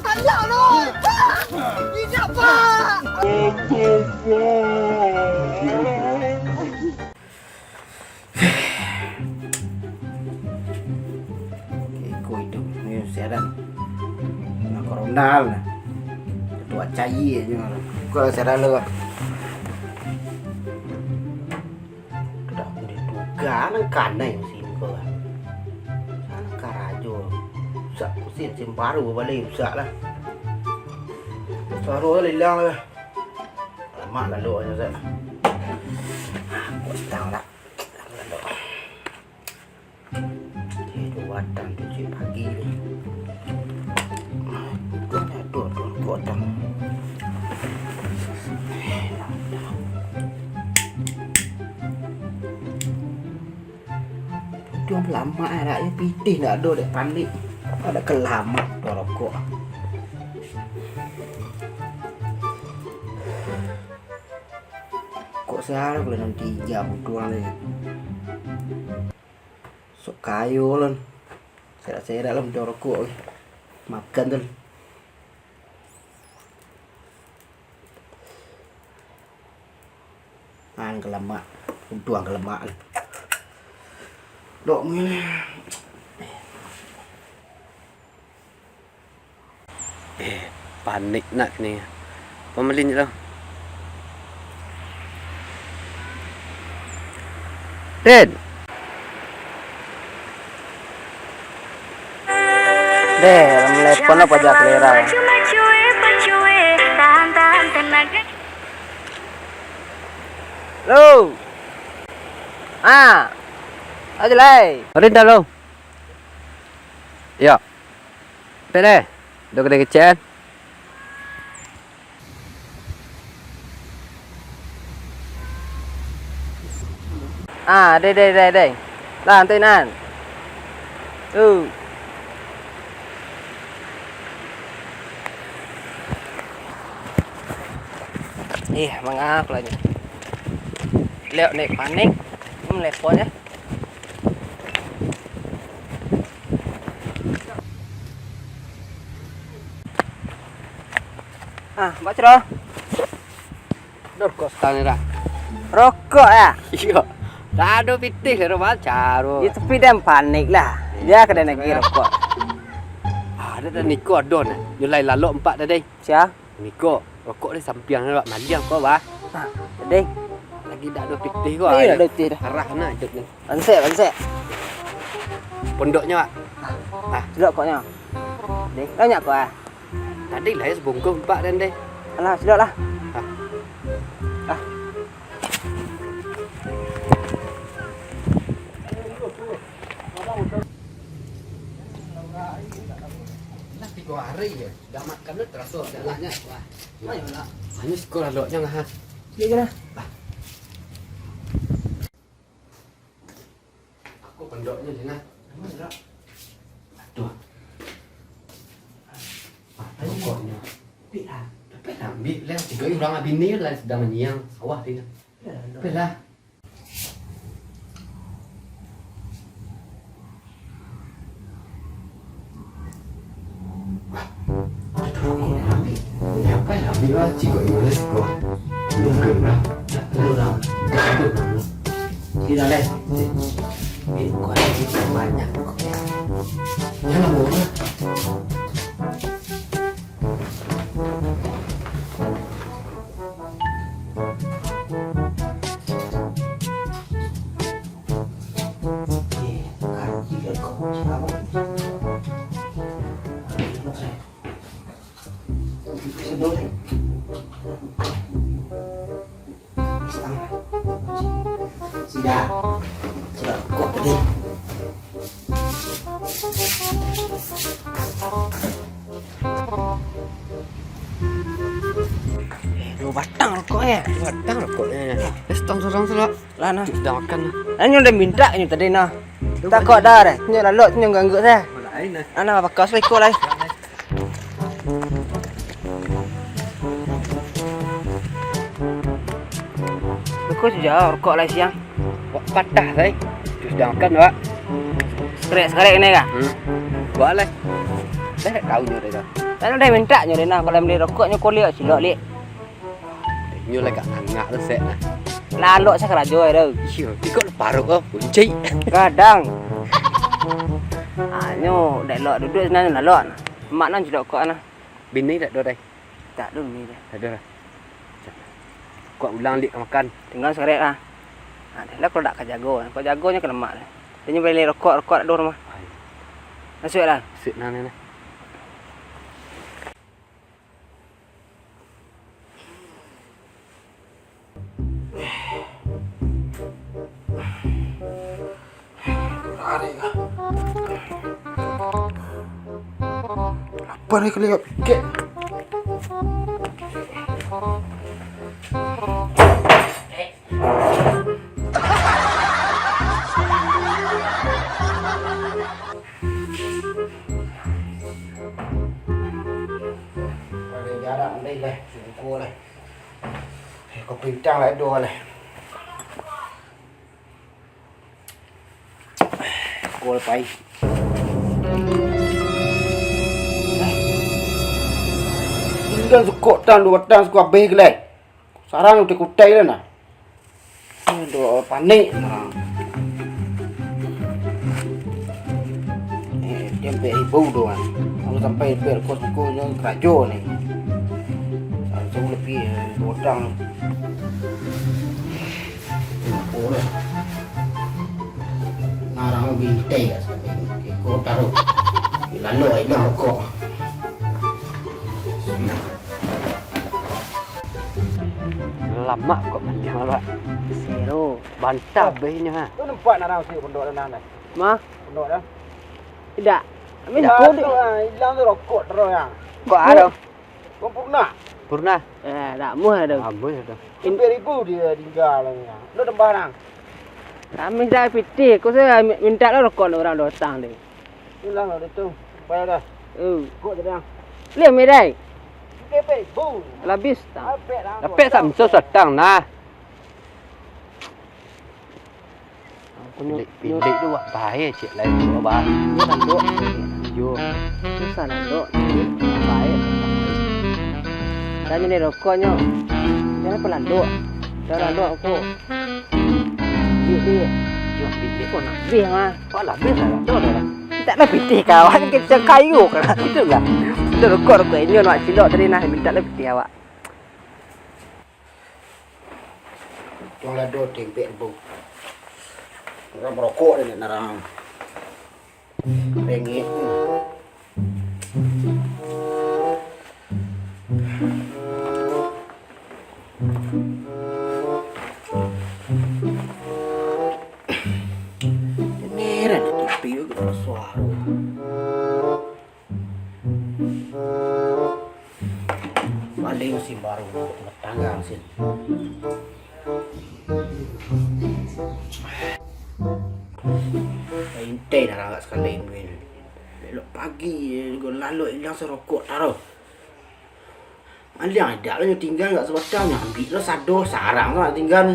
Alah noh. Tidak pak. Iko hidup ni sedan. Nak koronal na. Ketua cair je orang. Kau sedan lu. Tidak boleh duga nang kanai mesin kau. Sana karajo. Sak mesin sim baru balik sak lah. Baru hilang lah. Lama lalu aja saya. Aku setang lah. Itu wadang 7 pagi ni. Aduh, wadang. Dia lama lah, ya pitih tak ada dek panik. Ada kelamak tu rokok. Kok saya boleh nanti jam 2 ni. Sok kayu lan. Saya dalam tu rokok. Makan tu. Kelamak. Tuang kelamak ni. Dok ni. Panik nak ni. Pemelin je lah. Den. Deh, telepon apa aja kelera. Lo. Aja lai. Ada dah lo. Ya. Pede. Dah kena kecen. Đây. Làm tên ăn. Mangap lagi. Leo naik panik. Telepon ya. Baca dah. Rokok setang ni dah. Rokok ya? Iya. Tak ada pitih lah baca. Ya tapi dia panik lah. Dia kena nak kira rokok. Ada dah Niko adon. Julai lalu 4 dah deh. Siapa? Niko. Rokok dia sampiang dah maliang kau bah. Deh. Lagi tak ada pitih kau. Iya ada pitih dah. Arah nak hidup ni. Bansek. Pondoknya pak. Sedap koknya. Deh. Banyak kau ah. Tadi lah sebungkus 4 dan deh. Alah sedap lah. Nah, 3 hari je. Dah makan dah terasa jalannya. Wah. Mana? Hanya sekolah loknya ngah. Dia kena. Aku pendoknya je nah. Mana? Aduh. Pokoknya. Tapi ambil lah. 3 orang bini lah sedang menyiang sawah dia. Tapi lah. Bila cikgu ini kau belum kena, belum dah, tidak leh. Ini kau lagi banyak. Jangan bohong. Sudah kok tadi. Lu batang rokoknya. Batang rokoknya. Tong sorong. Lah nah. Sudah makan. Anyo udah minta nyo tadi nah. Tak kok dah deh. Nyo lalu nyo ganggu saya. Ana bakas ikut lah. Kau sudah rokok lah siang. Patah saya. Sudah makan pak. Sekarang ini kah? Boleh. Dah tahu nyo dah. Dan ada minta nyo deh nah kalau beli rokoknya kau lihat silok lihat. Nyo lai kat angak tu set nah. Lalok saya kerajo ya dah. Iyo, ikut paruk oh, kunci. Kadang. Nyo dah lok duduk sana lalok. Mak nan silok kau nah. Bini tak ada dah. Tak dulu ni dah. Tak ada dah. Kau ulang lik makan. Tinggal seret lah. Dah kalau tak jago, kau jagonya kena mak. Dia nyo beli rokok ada rumah. Masuk lah. Sit nah ni. Lapar ni kali pikir. Jarak đây này, xuống cua này. Có bình trang lại đồ này. Cua bay. Tinggal sukotan dua batang suka beg lai. Sarang udah kutai lah nah. Aduh panik. Dia sampai ibu doang. Kalau sampai berkos bukunya kerajo nih. Jauh lebih dua batang. Boleh. Narang lebih teh lah sekarang. Kau taruh. Lalu aja kok. Lama kok panjang lah. Zero. Bantah behnya ha. Kau nampak narang sih pondok dan nana. Mah? Pondok dah. Tidak. Amin Dah kau tu hilang tu rokok terus ya. kau ada. Kau pernah? Purna. Tak muh ada. Amboi ada. Sampai ribu dia tinggal lah. Lu tembak nang. Kami dah piti, kau saya minta lah rokok orang datang deh. Hilang dah tu. Bayar dah. Kau dah. Lihat merai. Kepe bu. Labis tak. Apek dah. Tapi samso setang nah. Pilih tu buat bahaya cik lain tu bah. Dia landuk. Yo. Susah landuk. Baik. Dan ini rokoknya. Jangan pelanduk. Jangan landuk aku. Dia. Yo pilih kau nak. Bih mah. Kau lah best lah. Tu dah. Tak lah piti kawan kita kayu kan. Itu lah. Itu rokok ini nak silok tadi nah minta lah piti awak. Jangan lah dua tempek bu. Orang merokok ni narang. Rengit. Ini ada TV juga suara. Balik musim baru tanggang sini. Intai dah agak sekali ni. Elok pagi juga lalu hilang serokok taruh. Aliang ada lah tinggal enggak sebatang ambil lah sado sarang tu tinggal.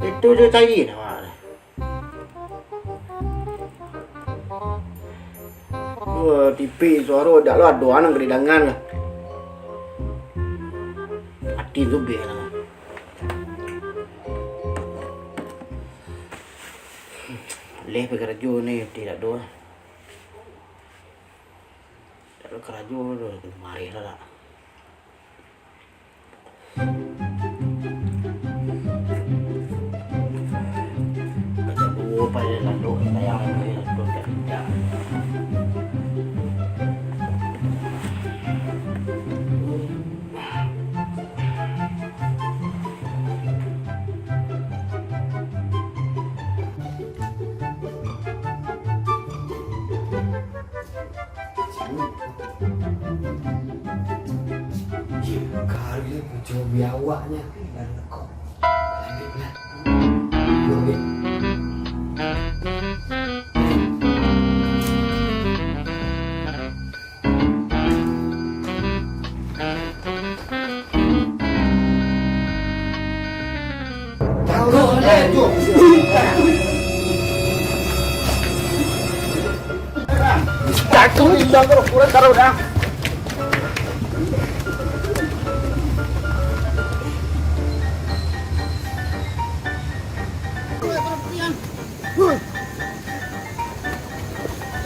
Itu dia cari nak. Wah, TV suara dak lah ada anak gedangan lah. Hati tu biar lah. Leh pergi kerja ni tidak doa. Tak ada kerja tu mari lah tak. Baca dua pada lalu sayang ni tu tidak. Kali coba awaknya dan kok. Tak Aku hilang terus kurang taruh dah.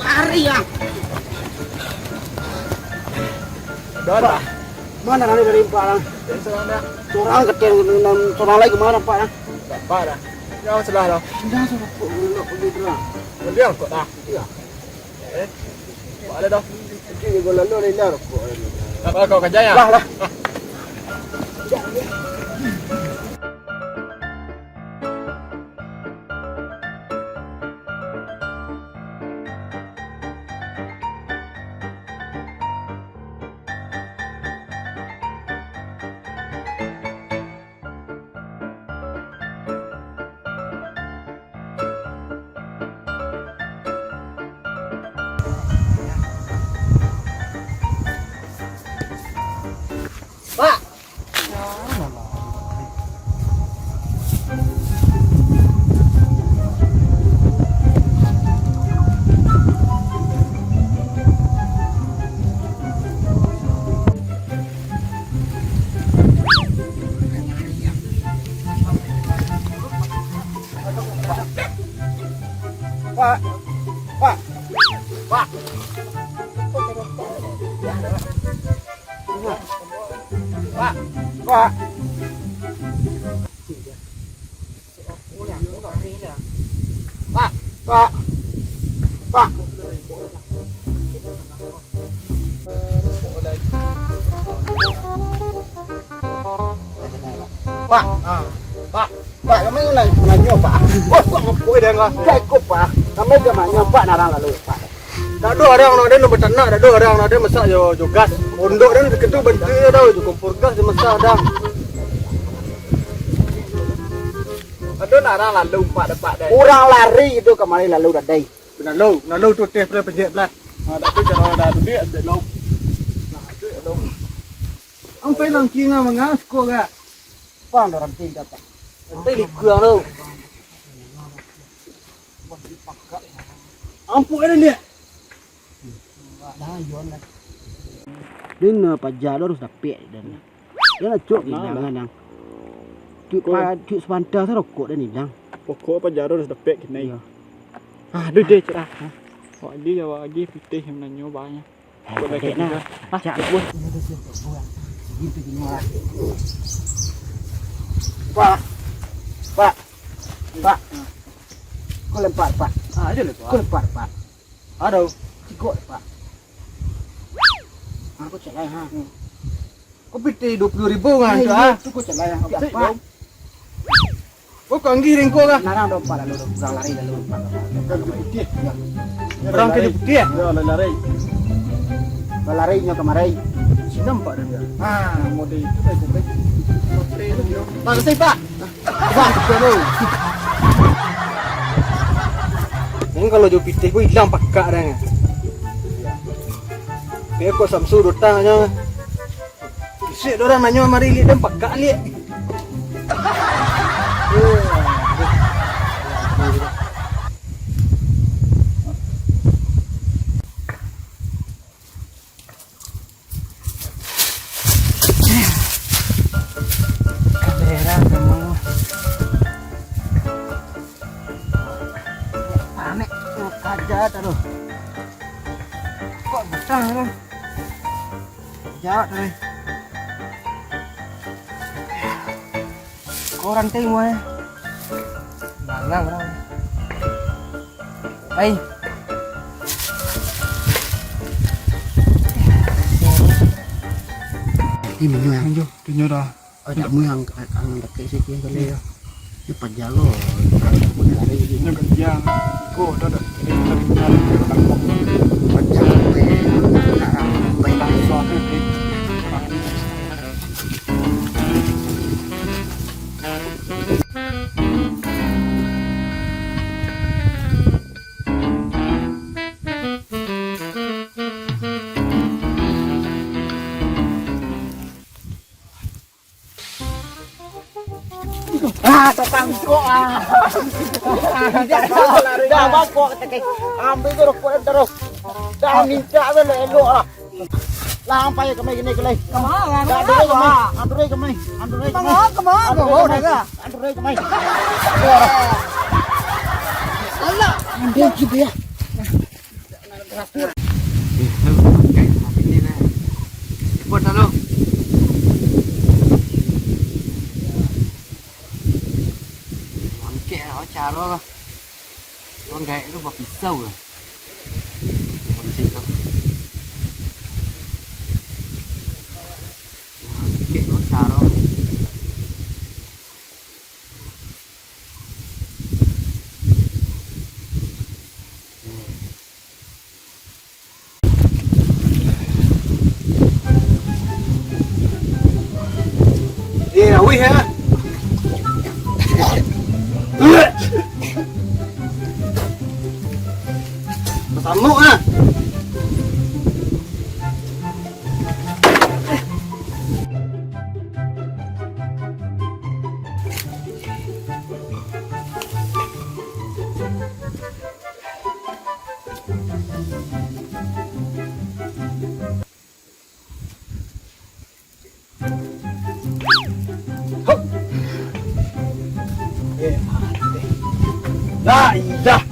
Lari ya. Dah. Mana nanti dari Pak Lang? Dari sana dah. Seorang kecil dan seorang lagi kemana Pak Lang? Dapat dah. Jangan selah dah. Sudah suruh pulang pergi terang. Kemudian kok dah. Iya. Pak ada dah. Jadi kalau lalu dari luar kok. Tak apa kau kerja ya. Lah. Pak. Pak. Pak. Pak. Pak. Pak. Pak. Pak. Pak. Pak. Pak. Pak, kami nanya Pak. Wah, kok ngepoi dia enggak? Cukup Pak. Kami ke mana Pak narang lalu Pak. Tak ada orang nak ada bertanak, tak ada orang nak ada masak jo gas. Pondok dan ketu bentuk dah jo kompor gas dia masak dah. Ada narang lalu Pak dapat dah. Orang lari itu kemari lalu dah dai. Lalu tu teh pula pejek pula. Dah tu cara dah tu dia ada lalu. Sampai nang kinga mengas ko ga. Pang orang tingkat Pak. Nanti dikuang tu. Ampu ada ni. Đến pajak đó sudah pek dan. Dia nak cuk ni dengan yang. Cuk sepantah tu rokok dah ni lang. Pokok apa jarum sudah pek kini. Aduh deh cerah. Wah dia jawab lagi putih yang nanyo banyak. Boleh kita. Cak bos. Gitu gini lah. Pak. Pak. Pak. Kau lempar Pak. Ada le Kau lempar Pak. Aduh. Cikok Pak. Aku celai ha. Kau putih 20,000 kan tu ah. Tu kau celai ha. Pak. Kau kanggiring kau kan? Narang dong Pak lalu kurang lari lalu Pak. Putih. Orang kena putih. Ya lari. Larinya kemari. Si nampak dah dia. Ah, Model itu dah jadi. Putih tu dia. Pak saya Pak. Pak tu. Ini kalau jo putih kau hilang pakak dah. Dia kau Samsu datang aja. Isik orang nanya mari lihat dan pakak lihat. Kamera kamu. Panik aja taruh. Kok betah kan? Jauh nih. Koran tengok ya. Mangang orang. Hai. Ini minyak yang jo. Tunjuk dah. Oh, tak mu yang ang dekat sikit kali ya. Ni pajalo. Ini kerja. Kau dah dah. Ini kerja. Pajalo pe. Narang pe. Suatu ni. Ah, topang. bangkok dah bangkok tak ambil tu rokok terus dah minta bela elok lah sampai kemai gini kelai Kemana? dah andure kemai Kemana? Oh, dah. andure kemai Allah. ambil gitu ya Buat dulu. Mangkek họ trà đó. Con gậy nó vào phía sâu rồi. Còn gì không? Mangkek nó trà đó. đi nào uy ha Tamu ah. La ilah.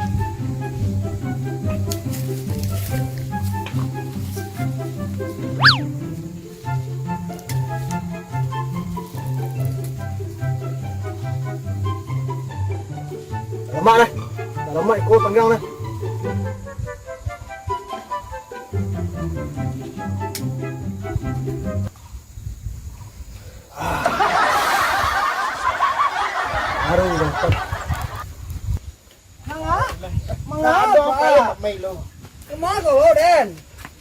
Lama đây. Lama cô panggil đây. Aduh, dapat. Mengapa apa? Kemana kau, Den?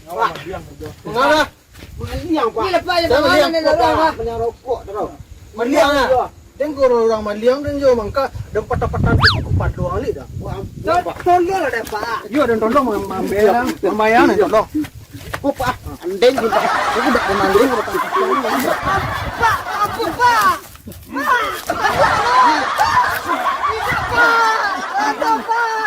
Mengapa? Meliang pak. Ni lepas je mana ni orang. Meliang rokok dah. Meliang ah. Tengok orang meliang dan jo mangka dan patah-patah kupat doang li dah. Tolong lah, Pak. Yo dan tolong ambil lumayan dan tolong. Kupat andeng juga. Aku dak mandiri ko patah. Pak, apa, Pak? Pak, Allah. Tidak, Pak. Ada, Pak.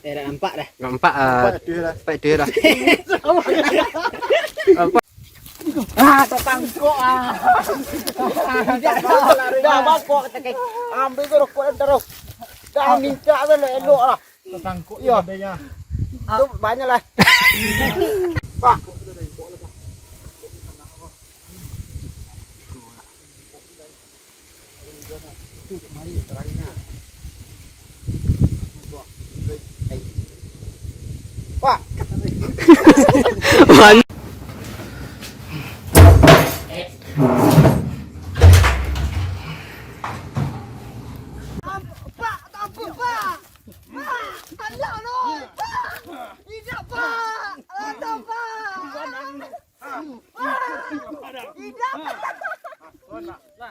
Dah nampak dah. Nampak Pak dia dah. Tak tangkok ah. Dah bangkok tak ambil tu rokok terus. Dah minta bela elok lah. Tangkuk Ya. adanya. Tu banyak lah. Pak. Pak. Pak, tak apa, Pak. Pak, Allah no. Pak. Tidak, Pak. Ada, Pak. Tidak, Allah no.